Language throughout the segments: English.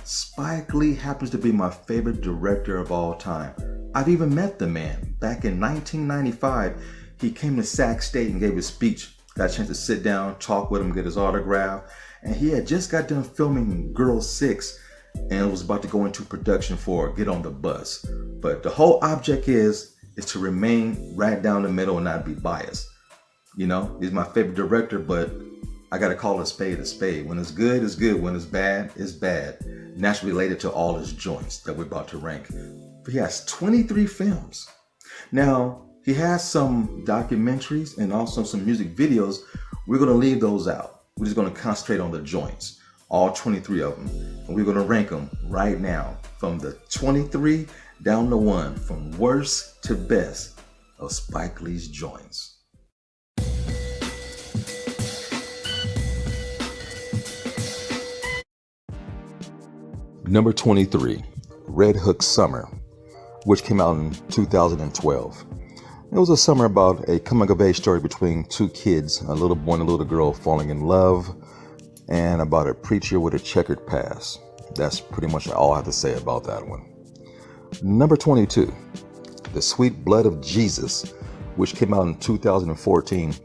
Spike Lee happens to be my favorite director of all time. I've even met the man. Back in 1995, he came to Sac State and gave a speech. Got a chance to sit down, talk with him, get his autograph. And he had just got done filming Girl 6 and was about to go into production for Get on the Bus. But the whole object is to remain right down the middle and not be biased. You know, he's my favorite director, but I gotta call a spade a spade. When it's good, it's good. When it's bad, it's bad. And that's related to all his joints that we're about to rank. But he has 23 films. Now, he has some documentaries and also some music videos. We're gonna leave those out. We're just gonna concentrate on the joints, all 23 of them. And we're gonna rank them right now from the 23 down to 1, from worst to best of Spike Lee's joints. Number 23, Red Hook Summer, which came out in 2012. It was a summer about a coming-of-age story between two kids, a little boy and a little girl falling in love, and about a preacher with a checkered past. That's pretty much all I have to say about that one. Number 22, The Sweet Blood of Jesus, which came out in 2014.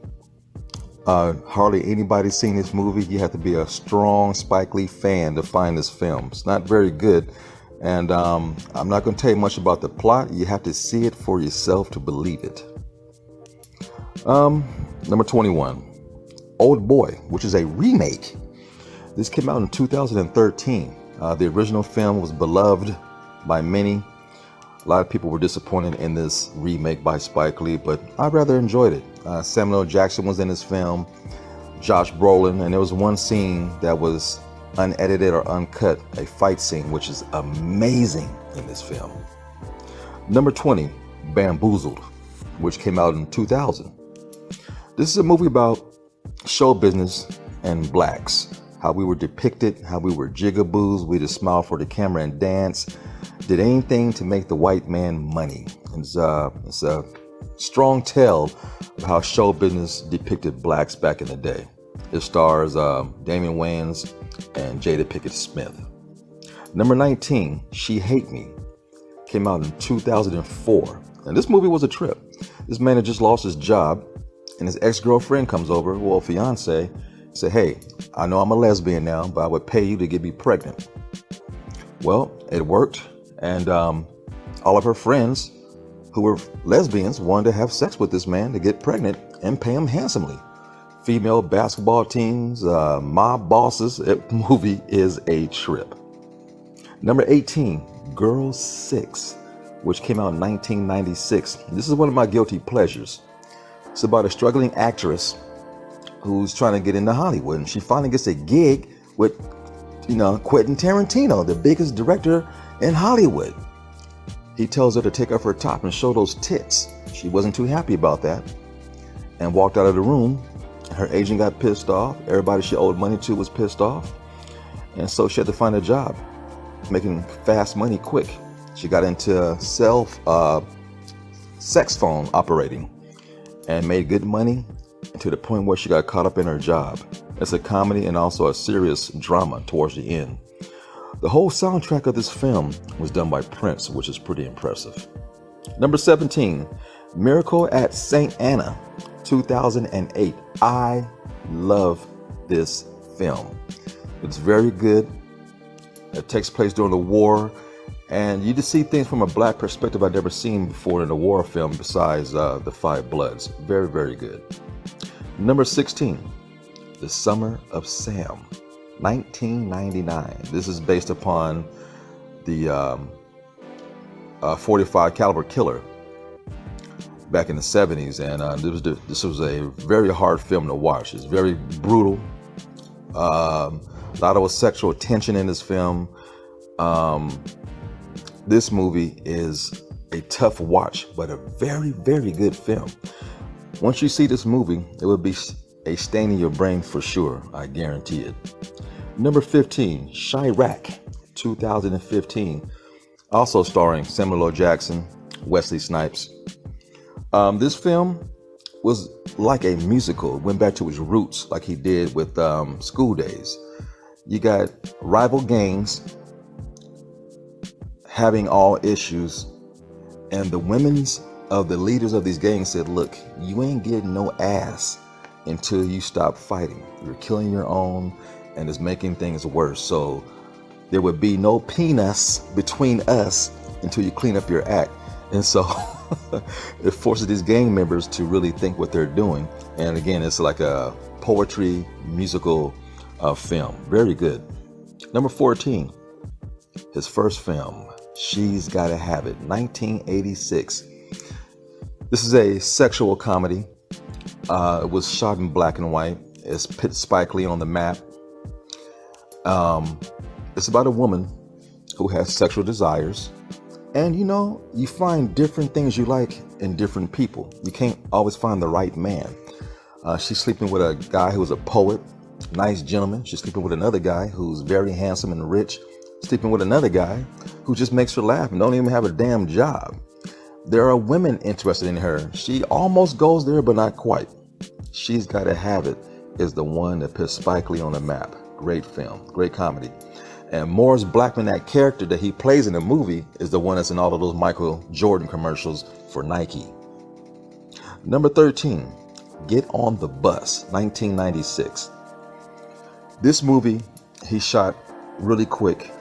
Hardly anybody seen this movie. You have to be a strong Spike Lee fan to find this film. It's not very good. And I'm not going to tell you much about the plot. You have to see it for yourself to believe it. Number 21, Old Boy, which is a remake. This came out in 2013. The original film was beloved by many. A lot of people were disappointed in this remake by Spike Lee, but I rather enjoyed it. Samuel L. Jackson was in this film, Josh Brolin, and there was one scene that was unedited or uncut, a fight scene, which is amazing in this film. Number 20, Bamboozled, which came out in 2000. This is a movie about show business and blacks, how we were depicted, how we were jigaboos, we just smile for the camera and dance, did anything to make the white man money. It's a strong tale of how show business depicted blacks back in the day. It stars Damian Wayans and Jada Pinkett Smith. Number 19, She Hate Me, came out in 2004. And this movie was a trip. This man had just lost his job, and his ex-girlfriend comes over, well, fiance, said, hey, I know I'm a lesbian now, but I would pay you to get me pregnant. Well, it worked, and all of her friends who were lesbians wanted to have sex with this man to get pregnant and pay him handsomely. Female basketball teams, mob bosses. The movie is a trip. Number 18, Girl 6, which came out in 1996. This is one of my guilty pleasures. It's about a struggling actress who's trying to get into Hollywood, and she finally gets a gig with, Quentin Tarantino, the biggest director in Hollywood. He tells her to take off her top and show those tits. She wasn't too happy about that and walked out of the room. Her agent got pissed off. Everybody she owed money to was pissed off. And so she had to find a job, making fast money quick. She got into sex phone operating and made good money to the point where she got caught up in her job. It's a comedy and also a serious drama towards the end. The whole soundtrack of this film was done by Prince, which is pretty impressive. Number 17, Miracle at St. Anna, 2008. I love this film. It's very good. It takes place during the war, and you just see things from a black perspective I've never seen before in a war film besides The Five Bloods. Very, very good. Number 16, The Summer of Sam, 1999. This is based upon the 45 caliber killer back in the 70s, and this was a very hard film to watch. It's very brutal. A lot of sexual tension in this film. This movie is a tough watch, but a very, very good film. Once you see this movie, it will be a stain in your brain for sure. I guarantee it. Number 15, Chirac, 2015. Also starring Samuel L. Jackson, Wesley Snipes. This film was like a musical. It went back to its roots like he did with School Daze. You got rival gangs having all issues. And the women's of the leaders of these gangs said, look, you ain't getting no ass until you stop fighting. You're killing your own and it's making things worse. So there would be no penis between us until you clean up your act. And so it forces these gang members to really think what they're doing. And again, it's like a poetry musical film. Very good. Number 14, his first film, She's Gotta Have It, 1986. This is a sexual comedy. It was shot in black and white. It's put Spike Lee on the map. It's about a woman who has sexual desires. And you find different things you like in different people. You can't always find the right man. She's sleeping with a guy who's a poet, nice gentleman. She's sleeping with another guy who's very handsome and rich, sleeping with another guy who just makes her laugh and don't even have a damn job. There are women interested in her. She almost goes there, but not quite. She's Gotta Have It is the one that puts Spike Lee on the map. Great film, great comedy. And Morris Blackman, that character that he plays in the movie, is the one that's in all of those Michael Jordan commercials for Nike. Number 13, Get on the Bus, 1996. This movie, he shot really quick.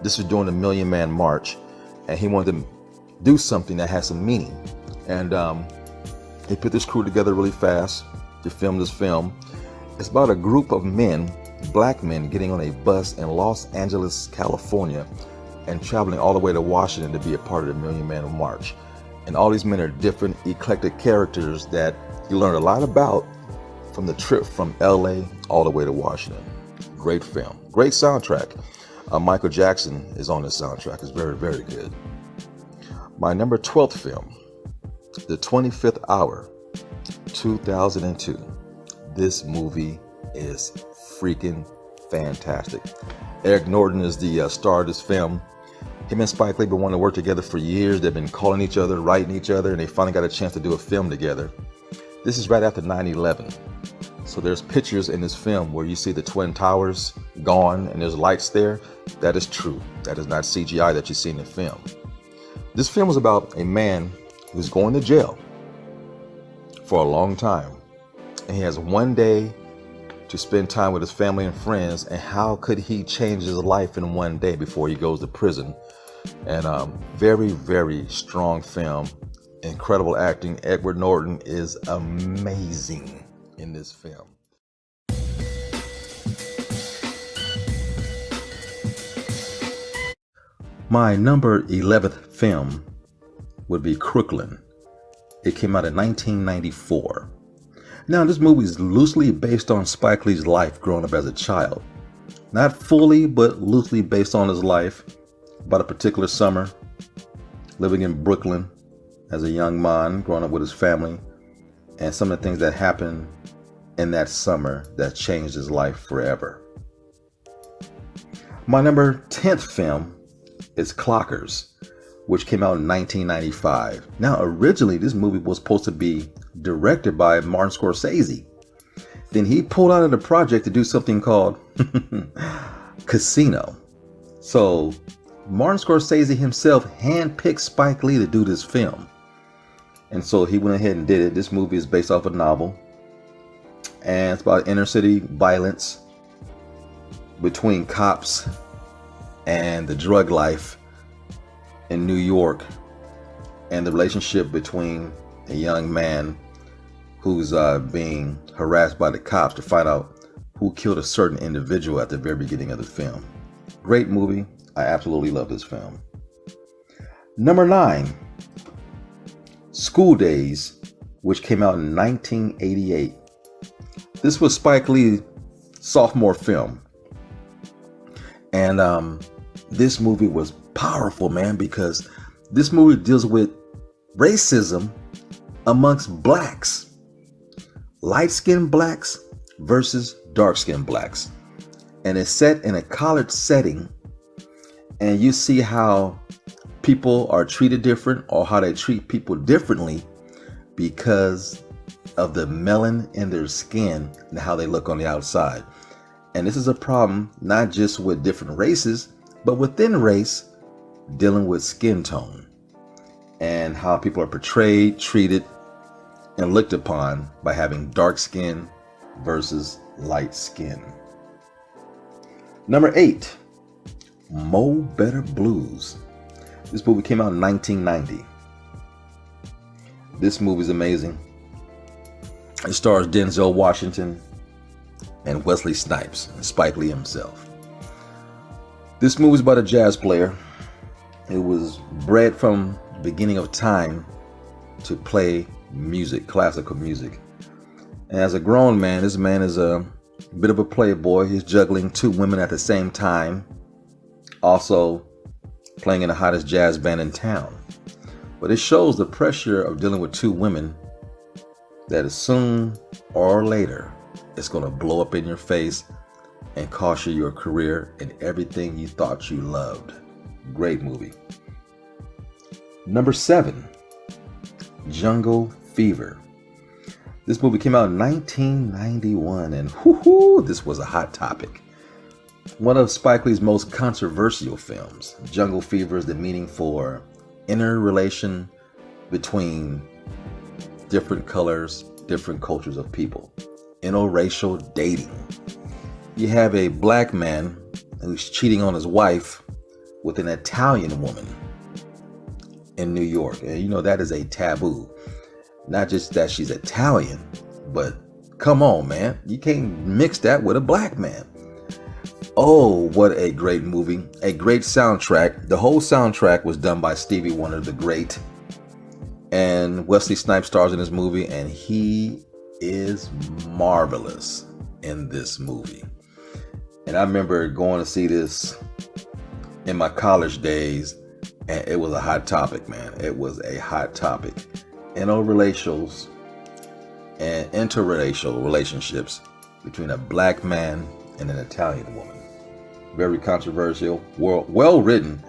This was during the Million Man March, and he wanted to do something that has some meaning. And he put this crew together really fast to film this film. It's about a group of men, black men, getting on a bus in Los Angeles, California, and traveling all the way to Washington to be a part of the Million Man March. And all these men are different, eclectic characters that you learn a lot about from the trip from LA all the way to Washington. Great film, great soundtrack. Michael Jackson is on the soundtrack. It's very, very good. My number 12th film, The 25th Hour, 2002. This movie is freaking fantastic. Eric Norton is the star of this film. Him and Spike Lee have been wanting to work together for years. They've been calling each other, writing each other, and they finally got a chance to do a film together. This is right after 9/11. So there's pictures in this film where you see the Twin Towers gone and there's lights there. That is true. That is not CGI that you see in the film. This film is about a man who's going to jail for a long time. And he has one day to spend time with his family and friends. And how could he change his life in one day before he goes to prison? And very, very strong film. Incredible acting. Edward Norton is amazing in this film. My number 11th film would be Crooklyn. It came out in 1994. Now, this movie is loosely based on Spike Lee's life growing up as a child. Not fully, but loosely based on his life. About a particular summer, living in Brooklyn as a young man, growing up with his family, and some of the things that happened in that summer that changed his life forever. My number 10th film is Clockers, which came out in 1995. Now, originally, this movie was supposed to be directed by Martin Scorsese. Then he pulled out of the project to do something called Casino. So Martin Scorsese himself handpicked Spike Lee to do this film. And so he went ahead and did it. This movie is based off a novel. And it's about inner city violence between cops and the drug life in New York, and the relationship between a young man who's being harassed by the cops to find out who killed a certain individual at the very beginning of the film. Great movie. I absolutely love this film. Number 9, School Daze, which came out in 1988. This was Spike Lee's sophomore film. And this movie was powerful, man, because this movie deals with racism amongst blacks. Light-skinned blacks versus dark-skinned blacks. And it's set in a college setting. And you see how people are treated different, or how they treat people differently because of the melanin in their skin and how they look on the outside. And this is a problem not just with different races, but within race dealing with skin tone and how people are portrayed, treated, and looked upon by having dark skin versus light skin. Number 8, Mo Better Blues. This movie came out in 1990. This movie is amazing. It stars Denzel Washington and Wesley Snipes and Spike Lee himself. This movie is about a jazz player. It was bred from the beginning of time to play music, classical music. And as a grown man, this man is a bit of a playboy. He's juggling 2 women at the same time, also playing in the hottest jazz band in town. But it shows the pressure of dealing with 2 women that is soon or later, it's going to blow up in your face and cost you your career and everything you thought you loved. Great movie. Number 7, Jungle Fever. This movie came out in 1991, and this was a hot topic. One of Spike Lee's most controversial films. Jungle Fever is the meaning for interrelation between different colors, different cultures of people. Interracial dating. You have a black man who's cheating on his wife with an Italian woman in New York. And you know that is a taboo. Not just that she's Italian, but come on, man. You can't mix that with a black man. Oh, what a great movie. A great soundtrack. The whole soundtrack was done by Stevie Wonder, the great. And Wesley Snipes stars in this movie, and he is marvelous in this movie. And I remember going to see this in my college days, and it was a hot topic, man. It was a hot topic. Interracial and interracial relationships between a black man and an Italian woman. Very controversial, well written,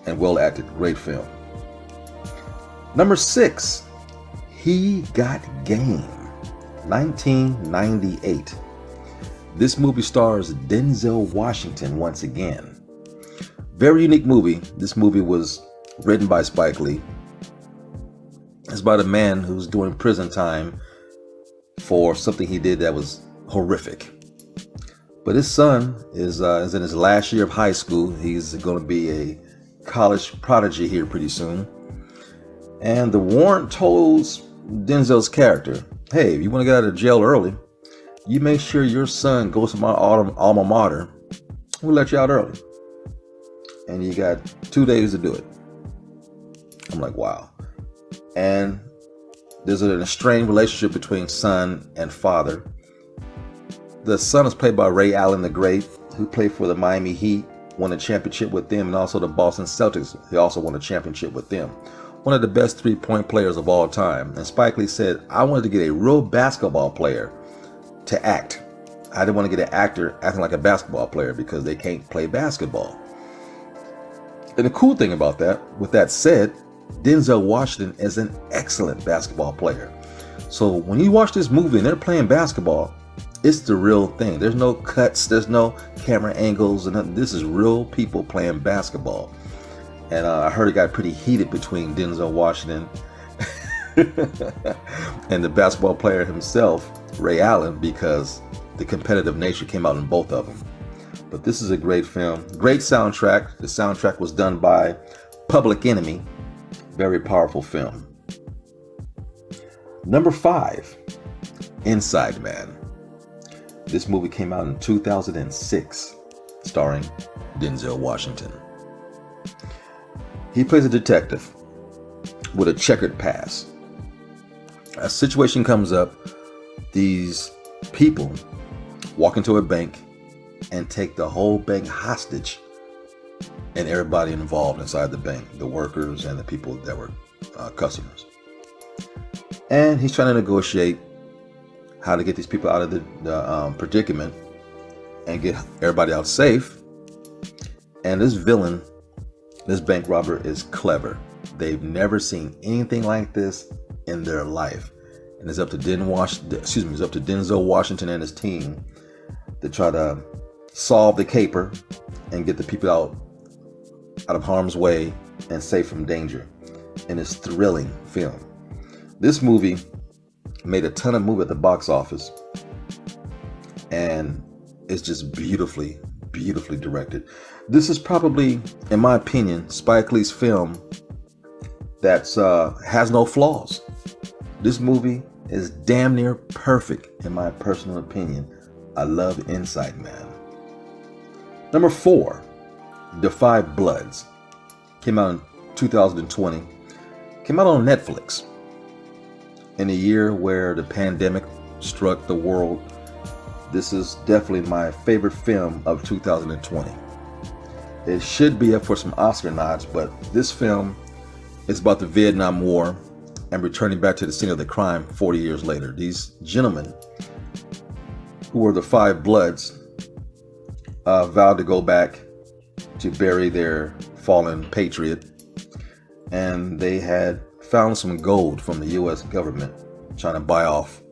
and well acted. Great film. Number 6, He Got Game, 1998. This movie stars Denzel Washington once again. Very unique movie. This movie was written by Spike Lee. It's about a man who's doing prison time for something he did that was horrific. But his son is in his last year of high school. He's going to be a college prodigy here pretty soon. And the warrant tells Denzel's character, hey, if you want to get out of jail early, you make sure your son goes to my alma mater. We'll let you out early. And you got 2 days to do it. I'm like, wow. And there's an estranged relationship between son and father. The son is played by Ray Allen the Great, who played for the Miami Heat, won a championship with them, and also the Boston Celtics. He also won a championship with them. One of the best 3-point players of all time. And Spike Lee said, I wanted to get a real basketball player to act. I didn't want to get an actor acting like a basketball player because they can't play basketball. And the cool thing about that, with that said, Denzel Washington is an excellent basketball player. So when you watch this movie and they're playing basketball, it's the real thing. There's no cuts, there's no camera angles, and nothing. This is real people playing basketball. And I heard it got pretty heated between Denzel Washington and the basketball player himself, Ray Allen, because the competitive nature came out in both of them. But this is a great film. Great soundtrack. The soundtrack was done by Public Enemy. Very powerful film. Number 5, Inside Man. This movie came out in 2006, starring Denzel Washington. He plays a detective with a checkered past. A situation comes up. These people walk into a bank and take the whole bank hostage and everybody involved inside the bank, the workers and the people that were customers. And he's trying to negotiate how to get these people out of the predicament and get everybody out safe. And this villain, this bank robber, is clever. They've never seen anything like this in their life. And it's up to Denzel Washington and his team to try to solve the caper and get the people out out of harm's way and safe from danger in this thrilling film. This movie made a ton of money at the box office, and it's just beautifully directed. This is probably, in my opinion, Spike Lee's film that has no flaws. This movie is damn near perfect, in my personal opinion. I love Inside Man. Number 4, Da 5 Bloods. Came out in 2020. Came out on Netflix. In a year where the pandemic struck the world, this is definitely my favorite film of 2020. It should be up for some Oscar nods, but this film is about the Vietnam War and returning back to the scene of the crime 40 years later. These gentlemen, who were the 5 Bloods, vowed to go back to bury their fallen patriot, and they had found some gold from the U.S. government trying to buy off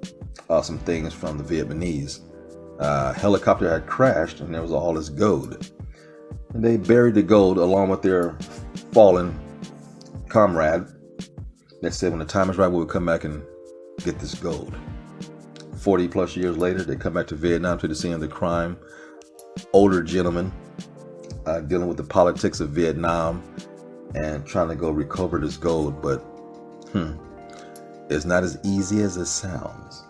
some things from the Vietnamese. Helicopter had crashed and there was all this gold. And they buried the gold along with their fallen comrade. They said when the time is right, we will come back and get this gold. 40 plus years later, they come back to Vietnam, to the scene of the crime. Older gentlemen dealing with the politics of Vietnam and trying to go recover this gold, but it's not as easy as it sounds.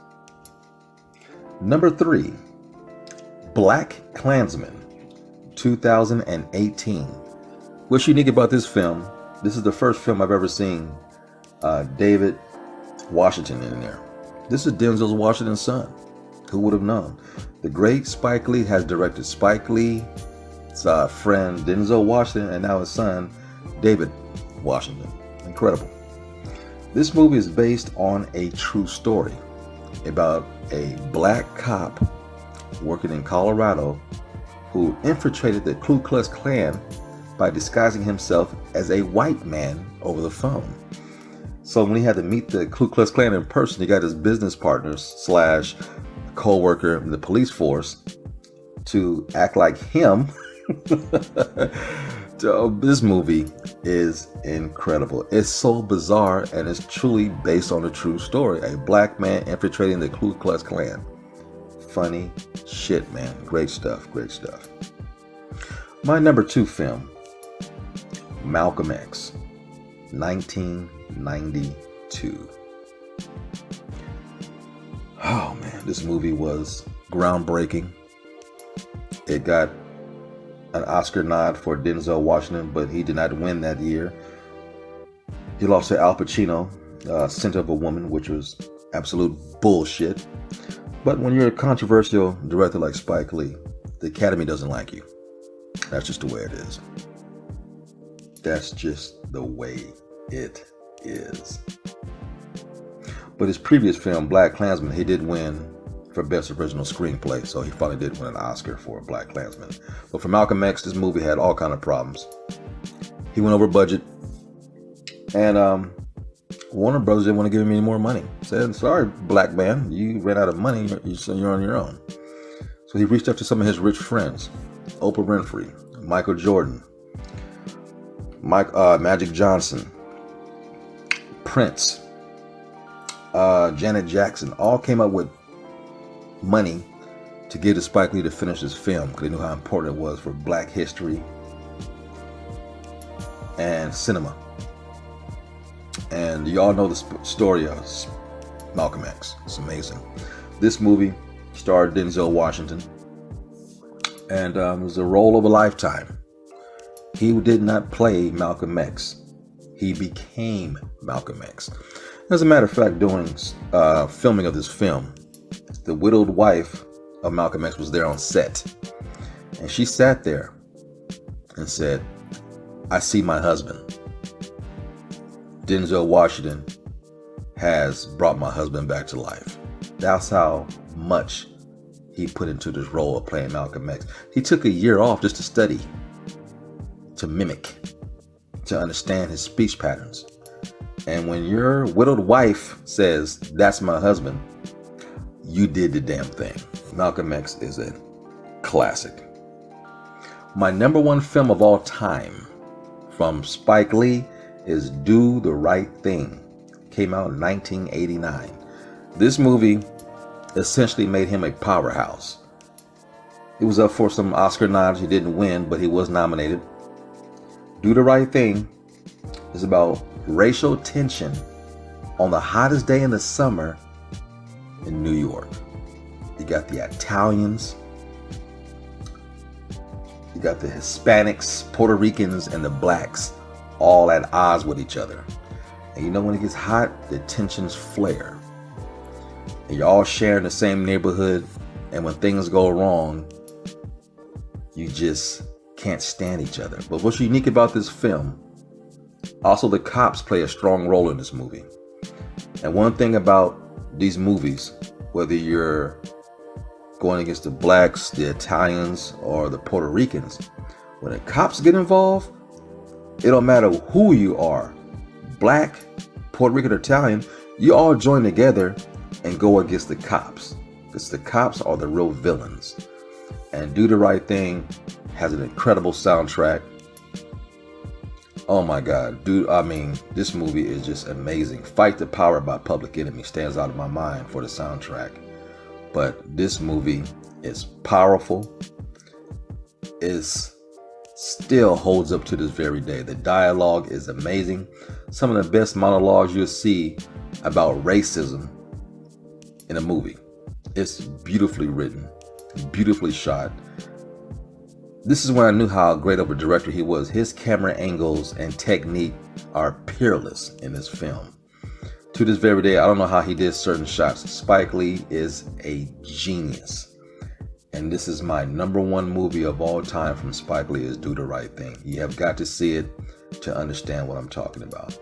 Number 3, Black Klansman, 2018. What's unique about this film, this is the first film I've ever seen David Washington in there. This is Denzel Washington's son. Who would have known? The great Spike Lee has directed Spike Lee's friend Denzel Washington, and now his son David Washington. Incredible. This movie is based on a true story about a black cop working in Colorado who infiltrated the Ku Klux Klan by disguising himself as a white man over the phone. So when he had to meet the Ku Klux Klan in person, he got his business partners / co-worker in the police force to act like him. So this movie is incredible. It's so bizarre, and it's truly based on a true story. A black man infiltrating the Ku Klux Klan. Funny shit, man. Great stuff. My number 2 film, Malcolm X, 1992. Oh man, this movie was groundbreaking. It got an Oscar nod for Denzel Washington, but he did not win that year. He lost to Al Pacino, Scent of a Woman, which was absolute bullshit. But when you're a controversial director like Spike Lee, the Academy doesn't like you. That's just the way it is. That's just the way it is. But his previous film, Black Klansman, he did win for Best Original Screenplay, so he finally did win an Oscar for Black Klansman. But for Malcolm X, this movie had all kind of problems. He went over budget, and Warner Brothers didn't want to give him any more money. Said, sorry, black man, you ran out of money, so you're on your own. So he reached out to some of his rich friends, Oprah Winfrey, Michael Jordan, Magic Johnson, Prince, Janet Jackson, all came up with money to give to Spike Lee to finish this film because they knew how important it was for black history and cinema. And you all know the story of Malcolm X. It's amazing. This movie starred Denzel Washington, and it was the role of a lifetime. He did not play Malcolm X. He became Malcolm X. As a matter of fact, during filming of this film, the widowed wife of Malcolm X was there on set. And she sat there and said, I see my husband. Denzel Washington has brought my husband back to life. That's how much he put into this role of playing Malcolm X. He took a year off just to study, to mimic, to understand his speech patterns. And when your widowed wife says, that's my husband, you did the damn thing. Malcolm X is a classic. My number 1 film of all time from Spike Lee is Do the Right Thing. Came out in 1989. This movie essentially made him a powerhouse. He was up for some Oscar nods. He didn't win, but he was nominated. Do the Right Thing is about racial tension on the hottest day in the summer in New York. You got the Italians, you got the Hispanics, Puerto Ricans, and the blacks all at odds with each other. And you know when it gets hot, the tensions flare. And you're all sharing the same neighborhood, and when things go wrong, you just can't stand each other. But what's unique about this film, also the cops play a strong role in this movie. And one thing about these movies, whether you're going against the blacks, the Italians, or the Puerto Ricans, when the cops get involved, it don't matter who you are, black, Puerto Rican, or Italian, you all join together and go against the cops, because the cops are the real villains. And Do the Right Thing has an incredible soundtrack. Oh my God, dude, this movie is just amazing. Fight the Power by Public Enemy stands out of my mind for the soundtrack. But this movie is powerful. It still holds up to this very day. The dialogue is amazing. Some of the best monologues you'll see about racism in a movie. It's beautifully written, beautifully shot. This is when I knew how great of a director he was. His camera angles and technique are peerless in this film. To this very day, I don't know how he did certain shots. Spike Lee is a genius. And this is my #1 movie of all time from Spike Lee, is Do the Right Thing. You have got to see it to understand what I'm talking about.